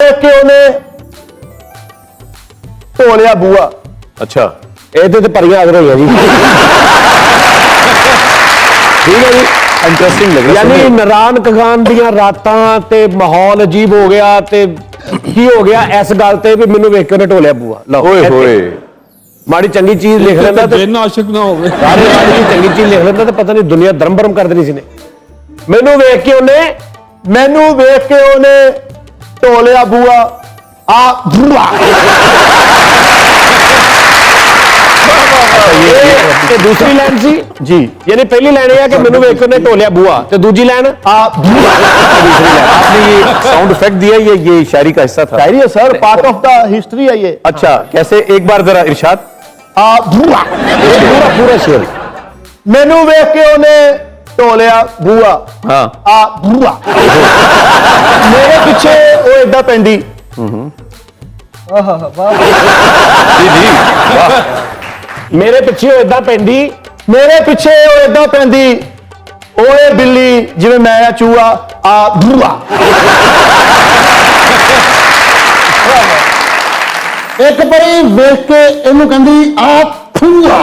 ਵੇਖ ਕੇ ਉਹਨੇ ਢੋਲਿਆ ਬੂਆ। अच्छा ਇਹਦੇ ਤੇ ਭਰੀਆਂ ਅਗਰ ਹੋਈਆਂ ਜੀ। ਠੀਕ ਹੈ ਜੀ, इंटरेस्टिंग लग रहा है। ਯਾਨੀ ਇਮਰਾਨ ਖਾਨ ਦੀਆਂ ਰਾਤਾਂ ਤੇ ਮਾਹੌਲ ਅਜੀਬ ਹੋ ਗਿਆ ਤੇ ਕੀ ਹੋ ਗਿਆ ਇਸ ਗੱਲ ਤੇ ਵੀ ਮੈਨੂੰ ਵੇਖ ਕੇ ਉਹਨੇ ਢੋਲਿਆ ਬੂਆ। ਲਓ ओए होए ਮਾੜੀ ਚੰਗੀ ਚੀਜ਼ ਲਿਖ ਲੈਂਦਾ ਤੇ ਜਿੰਨ ਆਸ਼ਿਕ ਨਾ ਹੋਵੇ। ਸਾਰੇ ਮਾੜੀ ਚੰਗੀ ਚੀਜ਼ ਲਿਖ ਲੈਂਦਾ ਤੇ ਪਤਾ ਨਹੀਂ ਦੁਨੀਆ ਧਰਮ ਭਰਮ ਕਰ ਦੇਣੀ ਸੀ ਨੇ। ਮੈਨੂੰ ਵੇਖ ਕੇ ਉਹਨੇ ਢੋਲਿਆ ਬੂਆ ਆ ਬੂਆ। ਇਹ ਦੂਸਰੀ ਲਾਈਨ ਸੀ जी यानी पहली लाइन है कि मैनू वेख के उन्हें ढोलिया बुआ तो दूसरी लाइन आ बुआ। दूसरी लाइन आपने ये साउंड इफेक्ट दिया, ये शायरी का हिस्सा था। शायरी है sir, part of the history है ये। अच्छा कैसे, एक बार जरा इरशाद। आ बुआ पूरा पूरा शेर। मैनू वेख के उन्हें ढोलिया बुआ हाँ आ बुआ। मेरे पीछे वो इदा पेंदी। जी जी वाह। मेरे पिछे इदा पेंदी, मेरे पिछे इदा पेंदी ओए बिल्ली जिवें मैं चूहा आ बुआ। एक परी वेख के इनू कहंदी आ फूआ।